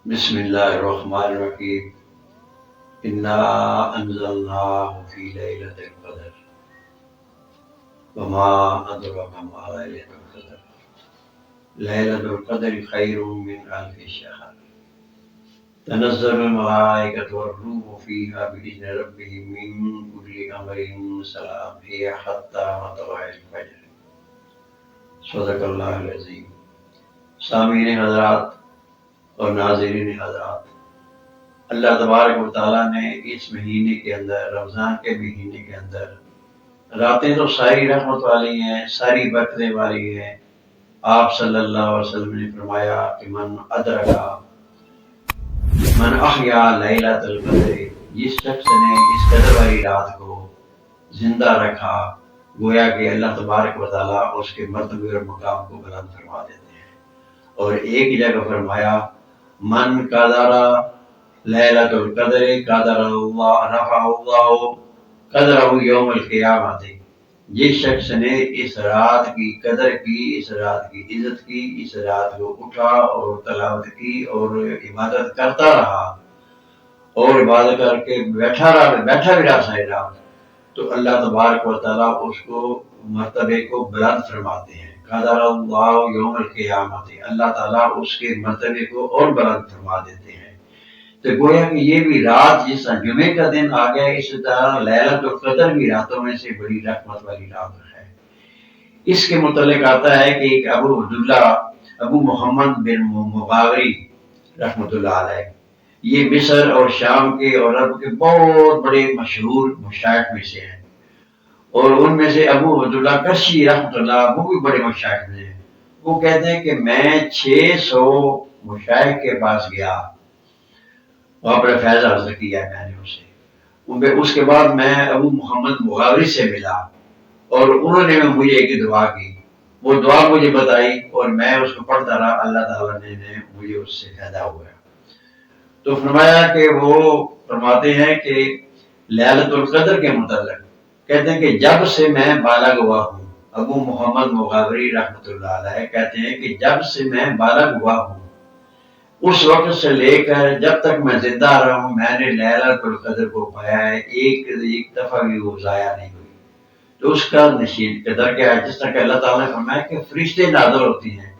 بسم اللہ الرحمن الرحیم انا انزلناه فی لیلۃ القدر وما ادراک ما لیلۃ القدر لیلۃ القدر خیر من الف شہر تنزل الملائکۃ والروح فیہا بإذن ربہم من کل امر سلام ہی حتی مطلع الفجر۔ صدق اللہ العظیم۔ سامعین حضرات اور ناظرین حضرات، اللہ تبارک و تعالیٰ نے اس مہینے کے اندر، رمضان کے مہینے کے اندر، راتیں تو ساری رحمت والی ہیں، ساری برکتیں والی ہیں۔ آپ صلی اللہ علیہ وسلم نے فرمایا کہ من احیا لیلۃ القدر، جس شخص نے اس قدر والی رات کو زندہ رکھا، گویا کہ اللہ تبارک و تعالیٰ اس کے مرتبے اور مقام کو بلند فرما دیتے ہیں۔ اور ایک جگہ فرمایا من قدر لیلۃ القدر قدر اللہ رفع اللہ قدرہ یوم القیامت، جس شخص نے اس رات کی قدر کی، اس رات کی عزت کی، اس رات کو اٹھا اور تلاوت کی اور عبادت کرتا رہا اور عبادت کر کے بیٹھا بھی رہا ساری رات، تو اللہ تبارک و تعالیٰ اس کو مرتبے کو بلند فرماتے ہیں۔ قدر اللہ یوم القیامت، اللہ تعالیٰ اس کے مرتبے کو اور بلند فرما دیتے ہیں۔ تو گویا کہ یہ بھی رات، جس طرح جمعے کا دن آ گیا، اس طرح لیلۃ القدر بھی راتوں میں سے بڑی رحمت والی رات ہے۔ اس کے متعلق آتا ہے کہ ایک ابو محمد بن مغاوری رحمۃ اللہ علیہ، یہ مصر اور شام کے اور عرب کے بہت بڑے مشہور مشائخ میں سے ہیں، اور ان میں سے ابو عبداللہ کشی رحمۃ اللہ، وہ بھی بڑے مشائخ ہیں۔ وہ کہتے ہیں کہ میں 600 مشائخ کے پاس گیا، وہاں پر فیض حاصل کیا میں نے اسے۔ اس کے بعد میں ابو محمد مغاوری سے ملا اور انہوں نے مجھے ایک دعا کی، وہ دعا مجھے بتائی اور میں اس کو پڑھتا رہا، اللہ تعالیٰ نے مجھے اس سے فائدہ ہوا۔ تو فرمایا کہ وہ فرماتے ہیں کہ لیلۃ القدر کے متعلق کہتے ہیں کہ جب سے میں بالغ ہوا ہوں، ابو محمد مغاوری رحمۃ اللہ علیہ کہتے ہیں کہ جب سے میں بالغ ہوا ہوں، اس وقت سے لے کر جب تک میں زندہ رہا ہوں، میں نے لیلۃ القدر کو پایا ہے، ایک دفعہ بھی وہ ضائع نہیں ہوئی۔ تو اس کا نشین قدر کیا ہے؟ جس طرح کہ اللہ تعالیٰ نے فرمایا کہ فرشتے نازل ہوتی ہیں،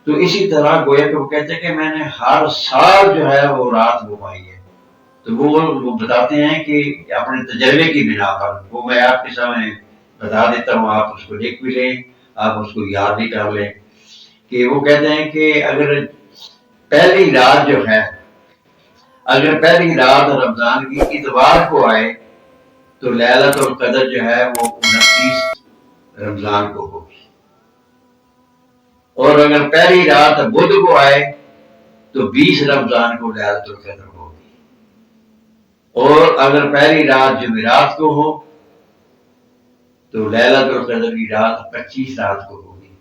تو اسی طرح گویا کہ وہ کہتے ہیں کہ میں نے ہر سال جو ہے وہ رات وہ پائی ہے۔ تو وہ بتاتے ہیں کہ اپنے تجربے کی بنا پر، وہ میں آپ کے سامنے بتا دیتا ہوں، آپ اس کو لکھ بھی لیں، آپ اس کو یاد بھی کر لیں، کہ وہ کہتے ہیں کہ اگر پہلی رات جو ہے، اگر پہلی رات رمضان کی اتوار کو آئے تو لیلۃ القدر جو ہے وہ 29 رمضان کو ہوگی، اور اگر پہلی رات بدھ کو آئے تو 20 رمضان کو لیلۃ القدر ہوگی، اور اگر پہلی رات جمعرات کو ہو تو لیلۃ القدر کی رات 25 رات کو ہوگی،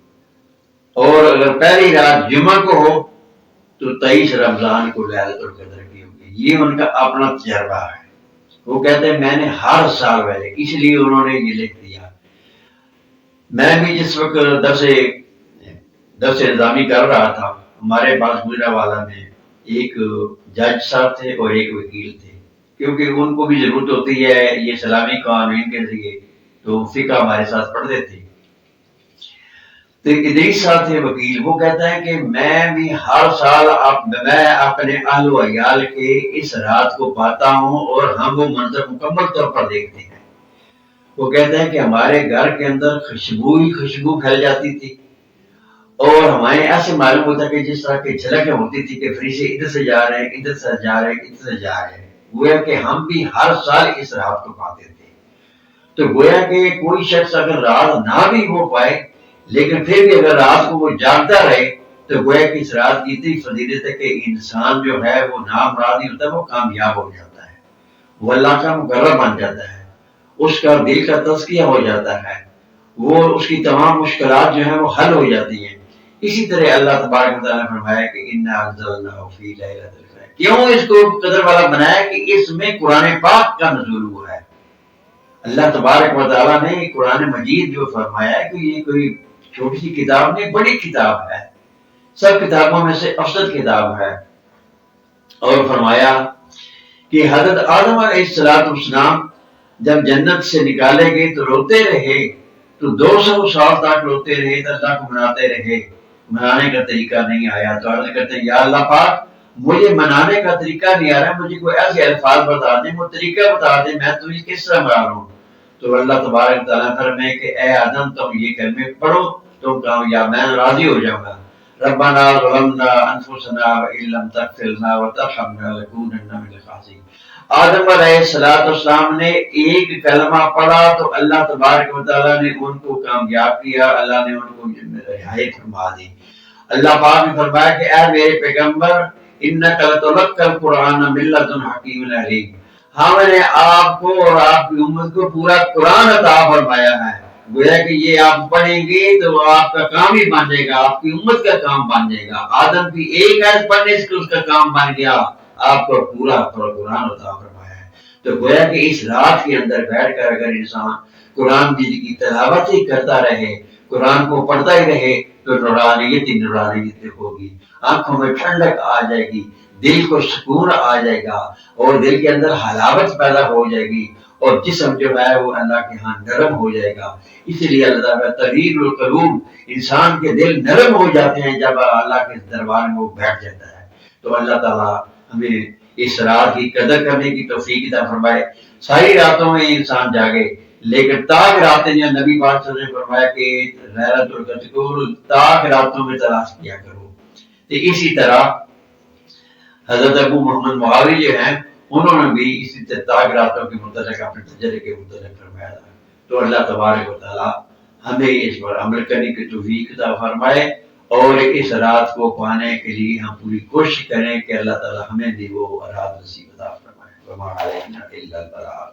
اور اگر پہلی رات جمعہ کو ہو تو 23 رمضان کو لیلۃ القدر کی ہوگی۔ یہ ان کا اپنا تجربہ ہے۔ وہ کہتے ہیں میں نے ہر سال پہلے، اس لیے انہوں نے یہ لکھ دیا۔ میں بھی جس وقت درس نظامی کر رہا تھا، ہمارے پاس گجرانوالہ میں ایک جج صاحب تھے اور ایک وکیل تھے، کیونکہ ان کو بھی ضرورت ہوتی ہے یہ اسلامی قوانین کے ذریعے، تو فقہ ہمارے ساتھ پڑھتے تھے۔ تو ادریس صاحب تھے وکیل، وہ کہتا ہے کہ میں بھی ہر سال میں اپنے اہل و عیال کے اس رات کو پاتا ہوں اور ہم وہ منظر مکمل طور پر دیکھتے ہیں۔ وہ کہتے ہیں کہ ہمارے گھر کے اندر خوشبو پھیل جاتی تھی، اور ہمیں ایسے معلوم ہوتا کہ جس طرح کی جھلکیں ہوتی تھی کہ فرشتے ادھر سے جا رہے ہیں، ادھر سے جا رہے ہیں، ادھر سے جا رہے ہیں، گویا کہ ہم بھی ہر سال اس رات کو پاتے تھے۔ تو گویا کہ کوئی شخص اگر رات نہ بھی ہو پائے، لیکن پھر بھی اگر رات کو وہ جاگتا رہے، تو گویا کہ اس رات کی اتنی فضیلت ہے کہ انسان جو ہے وہ نامرادی ہوتا ہے، وہ کامیاب ہو جاتا ہے، وہ اللہ کا مقرب بن جاتا ہے، اس کا دل کا تزکیہ ہو جاتا ہے، وہ اس کی تمام مشکلات جو ہیں وہ حل ہو جاتی ہیں۔ اسی طرح اللہ تبارک و تعالیٰ نے فرمایا کہ انا انزلناہ فی لیلۃ القدر، کیوں اس کو قدر والا بنایا؟ کہ اس میں قرآن پاک کا نزول ہوا ہے۔ اللہ تبارک و تعالیٰ نے قرآن مجید جو فرمایا ہے کہ یہ کوئی چھوٹی سی کتاب نہیں، بڑی کتاب ہے، سب کتابوں میں سے افضل کتاب ہے، اور فرمایا کہ حضرت آدم علیہ السلام جب جنت سے نکالے گئے تو روتے رہے، تو 200 سال تک روتے رہے، تو اللہ کو مناتے رہے، منانے کا طریقہ نہیں آیا، تو عرض کرتے ہیں یا اللہ پاک مجھے منانے کا طریقہ نہیں آ رہا، مجھے کوئی ایسے الفاظ بتا دیں، وہ طریقہ بتا دیں، میں تجھے کس طرح منا لوں۔ تو اللہ تبارک تعالیٰ فرمائے کہ اے آدم تم یہ کلمے پڑھو، تم کامیاب، میں راضی ہو جاؤں گا۔ ربنا ظلمنا انفسنا وان لم تغفر لنا وترحمنا لنكونن من الخاسرین۔ آدم علیہ السلام نے ایک کلمہ پڑھا تو اللہ تبارک و تعالیٰ نے ان کو کامیاب کیا، اللہ نے ان کو رہائش فرما دی۔ اللہ پاک نے فرمایا کہ اے میرے پیغمبر انک لتلقی القرآن من لدن حکیم علیم، ہم نے آپ کو اور آپ کی امت کو پورا قرآن عطا فرمایا ہے، گویا کہ یہ آپ پڑھیں گے تو آپ کا کام ہی بن جائے گا، آپ کی امت کا کام بن جائے گا۔ آدم کی ایک آیت پڑھنے سے اس کا کام بن گیا، آپ کو پورا قرآن عطا فرمایا ہے۔ تو گویا کہ اس رات کے اندر بیٹھ کر اگر انسان قرآن کی تلاوت ہی کرتا رہے، قرآن کو پڑھتا ہی رہے تو نورانیت ہی نورانیت ہوگی، آنکھوں میں ٹھنڈک آ جائے گی، دل کو سکون آ جائے گا، اور دل کے اندر حلاوت پیدا ہو جائے گی، اور جسم جو ہے وہ اللہ کے ہاں نرم ہو جائے گا۔ اس لیے اللہ تعالیٰ تغیر القلوب، انسان کے دل نرم ہو جاتے ہیں جب اللہ کے دربار میں وہ بیٹھ جاتا ہے۔ تو اللہ تعالیٰ ہمیں اس رات کی قدر کرنے کی توفیق عطا فرمائے۔ ساری راتوں میں انسان جاگے، لیکن تاک راتیں جو نبی پاک صلی اللہ علیہ وسلم نے فرمایا کہ لیلۃ القدر کو تاک راتوں میں تلاش کیا کرو۔ تو اسی طرح حضرت ابو محمد معاوی جو ہیں انہوں نے بھی اسی تاک راتوں کے متعلق اپنے تجربے کے متعلق فرمایا تھا۔ تو اللہ تبارک و تعالیٰ ہمیں اس پر عمل کرنے کی توفیق عطا فرمائے، اور اس رات کو پانے کے لیے ہم پوری کوشش کریں کہ اللہ تعالیٰ ہمیں بھی وہ رات نصیب عطا فرمائے۔ وما علینا الا البلاغ۔